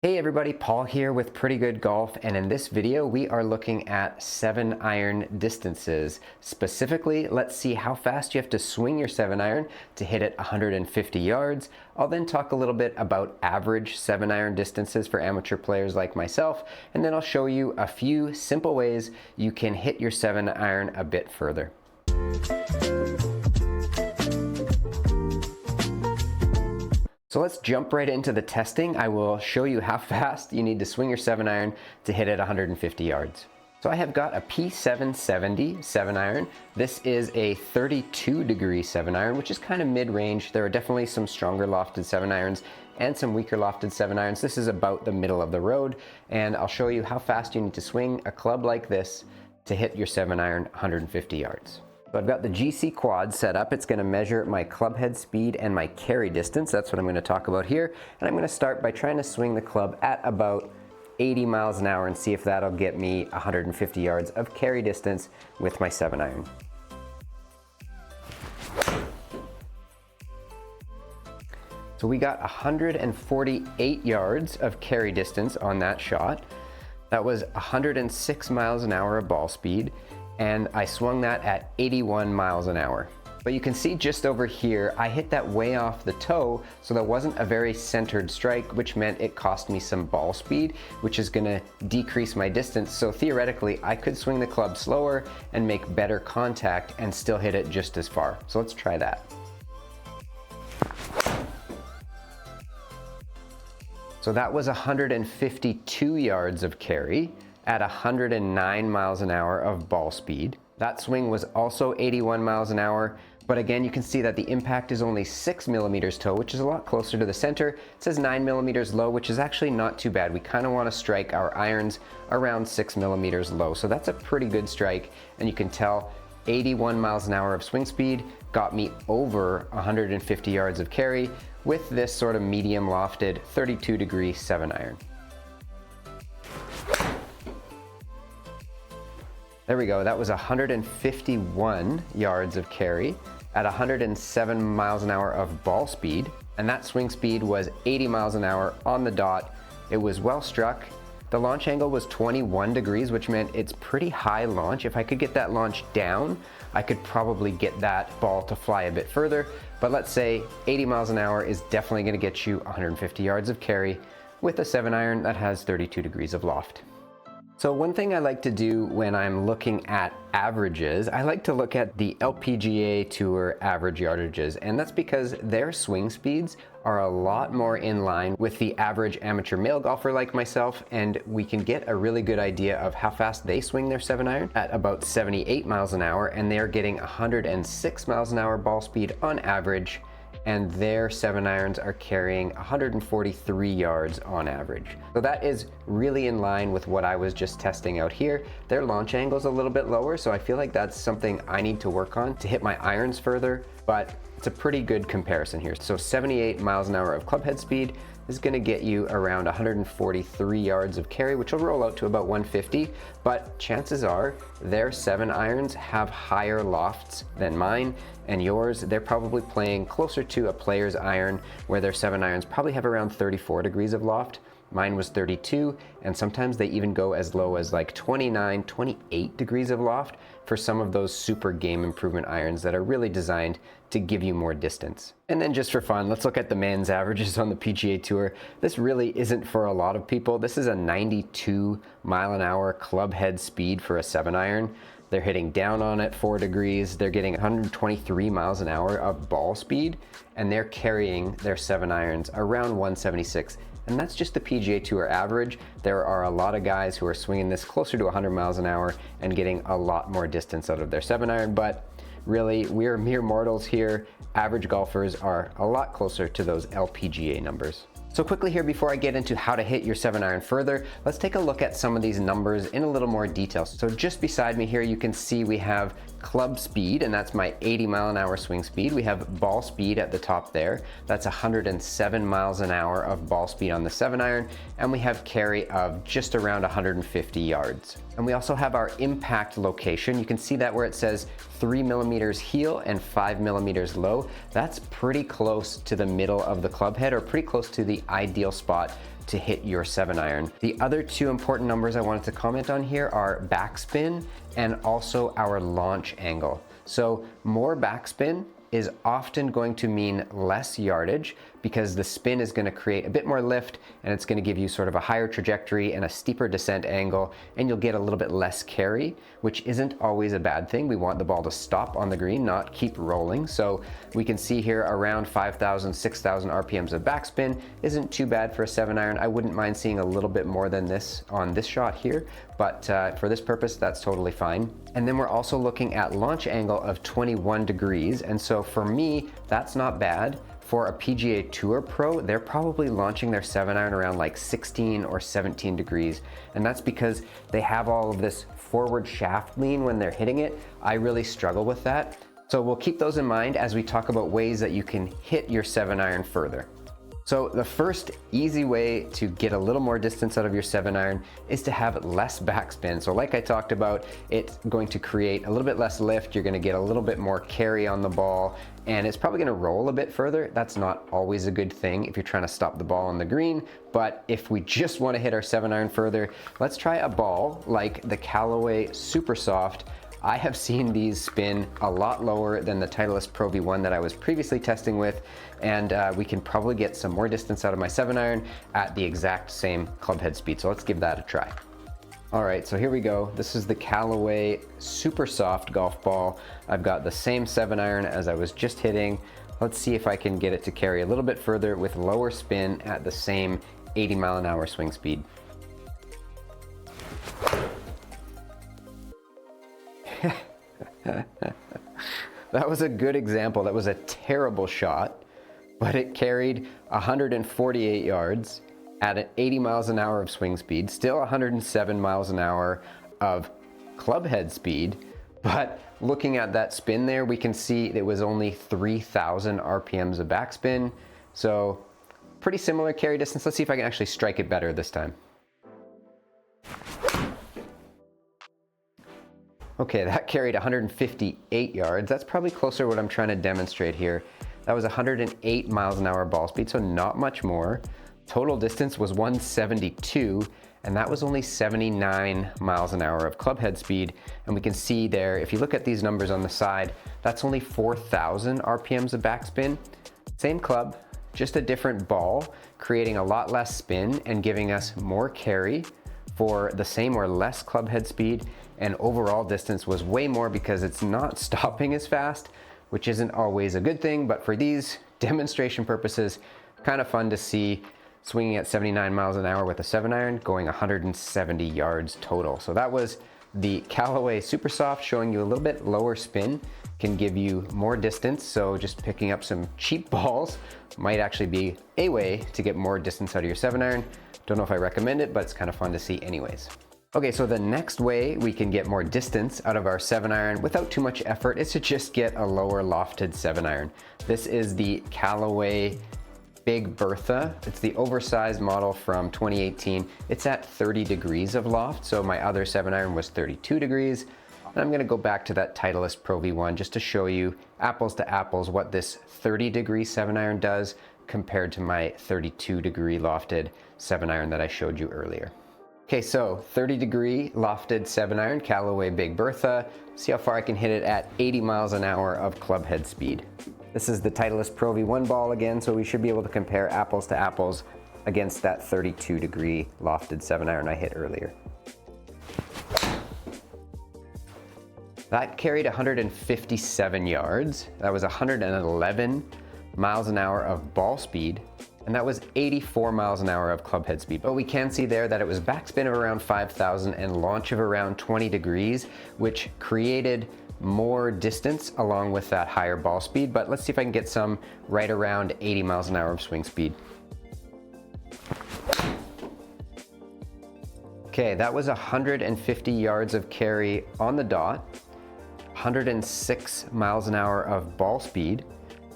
Hey everybody, Paul here with Pretty Good Golf, and in this video we are looking at 7-iron distances. Specifically, let's see how fast you have to swing your 7-iron to hit it 150 yards. I'll then talk a little bit about average 7-iron distances for amateur players like myself, and then I'll show you a few simple ways you can hit your 7-iron a bit further. So let's jump right into the testing. I will show you how fast you need to swing your 7-iron to hit it 150 yards. So I have got a P770 7-iron. This is a 32-degree 7-iron, which is kind of mid-range. There are definitely some stronger lofted 7-irons and some weaker lofted 7-irons. This is about the middle of the road, and I'll show you how fast you need to swing a club like this to hit your 7-iron 150 yards. So I've got the GC quad set up. It's going to measure my club head speed and my carry distance. That's what I'm going to talk about here. And I'm going to start by trying to swing the club at about 80 miles an hour and see if that'll get me 150 yards of carry distance with my 7-iron. So we got 148 yards of carry distance on that shot. That was 106 miles an hour of ball speed, and I swung that at 81 miles an hour. But you can see just over here, I hit that way off the toe, so that wasn't a very centered strike, which meant it cost me some ball speed, which is gonna decrease my distance. So theoretically, I could swing the club slower and make better contact and still hit it just as far. So let's try that. So that was 152 yards of carry at 109 miles an hour of ball speed. That swing was also 81 miles an hour, but again, you can see that the impact is only 6 millimeters toe, which is a lot closer to the center. It says 9 millimeters low, which is actually not too bad. We kind of want to strike our irons around 6 millimeters low, so that's a pretty good strike, and you can tell 81 miles an hour of swing speed got me over 150 yards of carry with this sort of medium lofted 32-degree 7-iron. There we go, that was 151 yards of carry at 107 miles an hour of ball speed, and that swing speed was 80 miles an hour on the dot. It was well struck. The launch angle was 21 degrees, which meant it's pretty high launch. If I could get that launch down, I could probably get that ball to fly a bit further, but let's say 80 miles an hour is definitely gonna get you 150 yards of carry with a 7-iron that has 32 degrees of loft. So one thing I like to do when I'm looking at averages, I like to look at the LPGA Tour average yardages, and that's because their swing speeds are a lot more in line with the average amateur male golfer like myself, and we can get a really good idea of how fast they swing their 7-iron at about 78 miles an hour, and they're getting 106 miles an hour ball speed on average, and their 7-irons are carrying 143 yards on average. So that is really in line with what I was just testing out here. Their launch angle is a little bit lower, so I feel like that's something I need to work on to hit my irons further, but it's a pretty good comparison here. So 78 miles an hour of club head speed is going to get you around 143 yards of carry, which will roll out to about 150, but chances are their 7-irons have higher lofts than mine and yours. They're probably playing closer to a player's iron, where their 7-irons probably have around 34 degrees of loft. Mine was 32, and sometimes they even go as low as like 29, 28 degrees of loft for some of those super game improvement irons that are really designed to give you more distance. And then just for fun, let's look at the men's averages on the PGA Tour. This really isn't for a lot of people. This is a 92 mile an hour club head speed for a 7-iron. They're hitting down on it 4 degrees. They're getting 123 miles an hour of ball speed, and they're carrying their 7-irons around 176. And that's just the PGA Tour average. There are a lot of guys who are swinging this closer to 100 miles an hour and getting a lot more distance out of their 7-iron, but really, we're mere mortals here. Average golfers are a lot closer to those LPGA numbers. So quickly here, before I get into how to hit your 7-iron further, let's take a look at some of these numbers in a little more detail. So just beside me here, you can see we have club speed, and that's my 80 mile an hour swing speed. We have ball speed at the top there. That's 107 miles an hour of ball speed on the 7-iron, and we have carry of just around 150 yards. And we also have our impact location. You can see that where it says 3 millimeters heel and 5 millimeters low. That's pretty close to the middle of the club head, or pretty close to the ideal spot to hit your 7-iron. The other two important numbers I wanted to comment on here are backspin and also our launch angle. So more backspin is often going to mean less yardage because the spin is going to create a bit more lift and it's going to give you sort of a higher trajectory and a steeper descent angle, and you'll get a little bit less carry, which isn't always a bad thing. We want the ball to stop on the green, not keep rolling. So we can see here around 5,000, 6,000 RPMs of backspin isn't too bad for a 7-iron. I wouldn't mind seeing a little bit more than this on this shot here, but for this purpose, that's totally fine. And then we're also looking at launch angle of 21 degrees. And so for me, that's not bad. For a PGA Tour pro, they're probably launching their 7-iron around like 16 or 17 degrees. And that's because they have all of this forward shaft lean when they're hitting it. I really struggle with that. So we'll keep those in mind as we talk about ways that you can hit your 7-iron further. So the first easy way to get a little more distance out of your 7-iron is to have less backspin. So like I talked about, it's going to create a little bit less lift. You're going to get a little bit more carry on the ball, and it's probably going to roll a bit further. That's not always a good thing if you're trying to stop the ball on the green. But if we just want to hit our 7-iron further, let's try a ball like the Callaway Super Soft. I have seen these spin a lot lower than the Titleist Pro V1 that I was previously testing with, and we can probably get some more distance out of my 7-iron at the exact same club head speed. So let's give that a try. All right, so here we go. This is the Callaway Super Soft golf ball. I've got the same 7-iron as I was just hitting. Let's see if I can get it to carry a little bit further with lower spin at the same 80-mile-an-hour swing speed. That was a good example. That was a terrible shot, but it carried 148 yards at an 80 miles an hour of swing speed, still 107 miles an hour of club head speed. But looking at that spin there, we can see it was only 3,000 RPMs of backspin. So pretty similar carry distance. Let's see if I can actually strike it better this time. Okay, that carried 158 yards. That's probably closer to what I'm trying to demonstrate here. That was 108 miles an hour ball speed, so not much more. Total distance was 172, and that was only 79 miles an hour of club head speed. And we can see there, if you look at these numbers on the side, that's only 4,000 RPMs of backspin. Same club, just a different ball, creating a lot less spin and giving us more carry for the same or less club head speed. And overall distance was way more because it's not stopping as fast, which isn't always a good thing, but for these demonstration purposes, kind of fun to see swinging at 79 miles an hour with a 7-iron, going 170 yards total. So that was the Callaway Super Soft, showing you a little bit lower spin, can give you more distance. So just picking up some cheap balls might actually be a way to get more distance out of your 7-iron. Don't know if I recommend it, but it's kind of fun to see anyways. Okay, so the next way we can get more distance out of our 7-iron without too much effort is to just get a lower lofted 7-iron. This is the Callaway Big Bertha. It's the oversized model from 2018. It's at 30 degrees of loft, so my other 7-iron was 32 degrees. And I'm gonna go back to that Titleist Pro V1 just to show you apples to apples what this 30 degree 7-iron does compared to my 32 degree lofted 7-iron that I showed you earlier. Okay, so 30 degree lofted 7-iron, Callaway Big Bertha. See how far I can hit it at 80 miles an hour of club head speed. This is the Titleist Pro V1 ball again, so we should be able to compare apples to apples against that 32 degree lofted 7-iron I hit earlier. That carried 157 yards. That was 111 miles an hour of ball speed, and that was 84 miles an hour of club head speed. But we can see there that it was backspin of around 5,000 and launch of around 20 degrees, which created more distance along with that higher ball speed. But let's see if I can get some right around 80 miles an hour of swing speed. Okay, that was 150 yards of carry on the dot, 106 miles an hour of ball speed.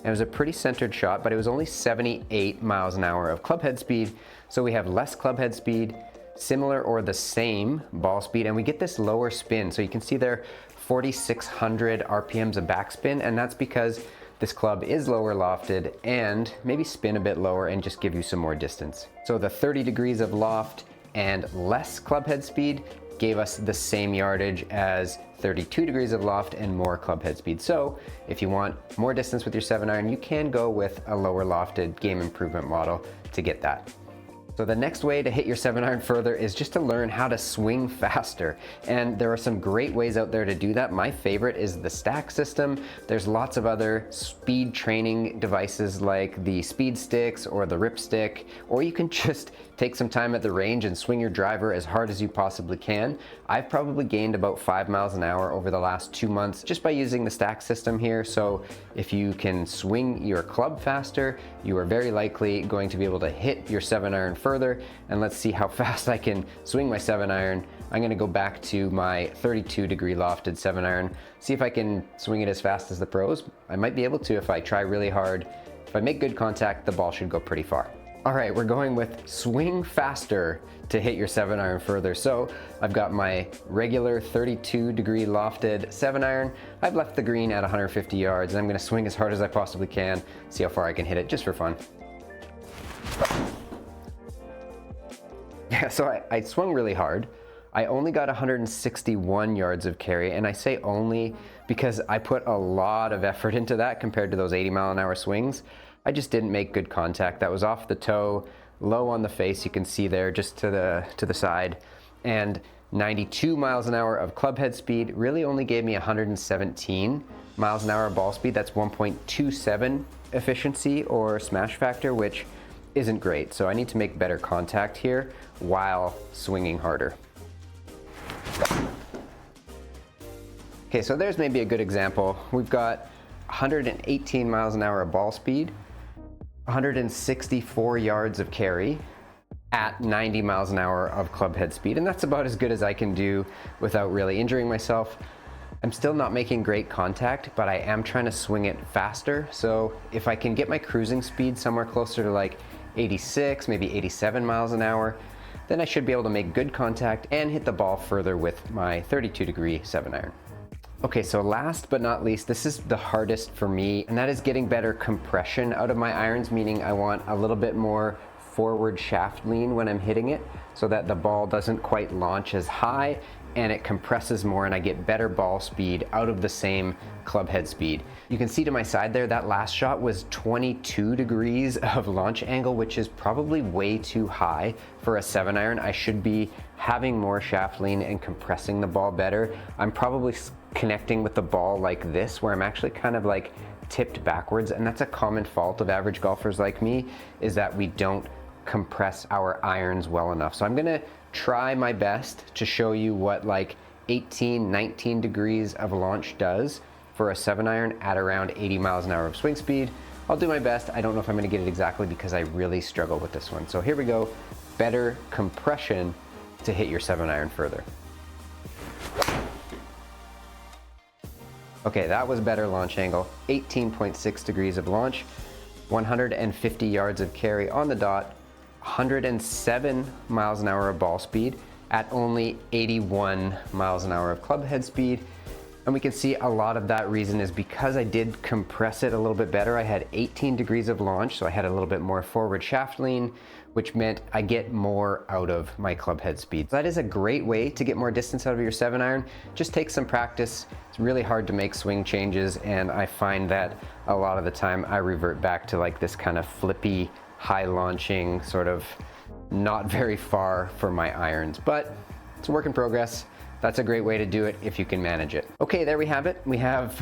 It was a pretty centered shot, but it was only 78 miles an hour of club head speed. So we have less club head speed, similar or the same ball speed, and we get this lower spin. So you can see there 4,600 RPMs of backspin, and that's because this club is lower lofted and maybe spin a bit lower and just give you some more distance. So the 30 degrees of loft and less club head speed gave us the same yardage as 32 degrees of loft and more club head speed. So if you want more distance with your 7-iron, you can go with a lower lofted game improvement model to get that. So the next way to hit your 7-iron further is just to learn how to swing faster. And there are some great ways out there to do that. My favorite is the stack system. There's lots of other speed training devices like the speed sticks or the rip stick, or you can just take some time at the range and swing your driver as hard as you possibly can. I've probably gained about 5 miles an hour over the last 2 months just by using the stack system here. So if you can swing your club faster, you are very likely going to be able to hit your 7-iron further. And let's see how fast I can swing my 7-iron. I'm gonna go back to my 32 degree lofted 7-iron, see if I can swing it as fast as the pros. I might be able to if I try really hard. If I make good contact, the ball should go pretty far. All right, we're going with swing faster to hit your 7-iron further. So I've got my regular 32 degree lofted 7-iron. I've left the green at 150 yards and I'm gonna swing as hard as I possibly can, see how far I can hit it just for fun. Yeah, so I swung really hard. I only got 161 yards of carry, and I say only because I put a lot of effort into that compared to those 80-mile-an-hour swings. I just didn't make good contact. That was off the toe, low on the face, you can see there just to the side, and 92 miles an hour of club head speed really only gave me 117 miles an hour of ball speed. That's 1.27 efficiency or smash factor, which isn't great. So I need to make better contact here while swinging harder. Okay, so there's maybe a good example. We've got 118 miles an hour of ball speed, 164 yards of carry at 90 miles an hour of club head speed, and that's about as good as I can do without really injuring myself. I'm still not making great contact, but I am trying to swing it faster. So if I can get my cruising speed somewhere closer to like 86, maybe 87 miles an hour, then I should be able to make good contact and hit the ball further with my 32 degree 7-iron. Okay, so last but not least, this is the hardest for me, and that is getting better compression out of my irons, meaning I want a little bit more forward shaft lean when I'm hitting it so that the ball doesn't quite launch as high and it compresses more and I get better ball speed out of the same club head speed. You can see to my side there, that last shot was 22 degrees of launch angle, which is probably way too high for a 7-iron. I should be having more shaft lean and compressing the ball better. I'm probably connecting with the ball like this, where I'm actually kind of like tipped backwards, and that's a common fault of average golfers like me, is that we don't compress our irons well enough. So I'm gonna try my best to show you what like 18, 19 degrees of launch does for a 7-iron at around 80 miles an hour of swing speed. I'll do my best. I don't know if I'm gonna get it exactly because I really struggle with this one. So here we go, better compression to hit your 7-iron further. Okay, that was better launch angle, 18.6 degrees of launch, 150 yards of carry on the dot, 107 miles an hour of ball speed at only 81 miles an hour of club head speed. And we can see a lot of that reason is because I did compress it a little bit better. I had 18 degrees of launch, so I had a little bit more forward shaft lean, which meant I get more out of my club head speed. That is a great way to get more distance out of your 7-iron. Just take some practice. It's really hard to make swing changes, and I find that a lot of the time I revert back to like this kind of flippy, high launching, sort of not very far for my irons, but it's a work in progress. That's a great way to do it if you can manage it. Okay, there we have it. We have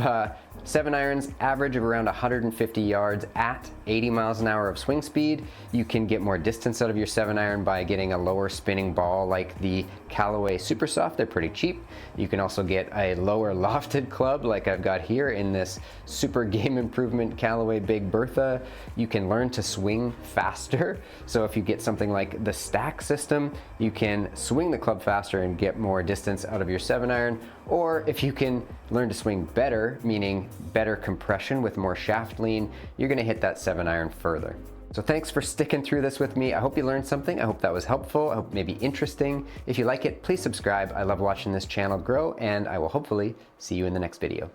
7-irons, average of around 150 yards at 80 miles an hour of swing speed. You can get more distance out of your 7-iron by getting a lower spinning ball like the Callaway Super Soft. They're pretty cheap. You can also get a lower lofted club like I've got here in this Super Game Improvement Callaway Big Bertha. You can learn to swing faster. So if you get something like the stack system, you can swing the club faster and get more distance out of your 7-iron. Or if you can learn to swing better, meaning better compression with more shaft lean, you're gonna hit that 7-iron further. So thanks for sticking through this with me. I hope you learned something. I hope that was helpful. I hope maybe interesting. If you like it, please subscribe. I love watching this channel grow, and I will hopefully see you in the next video.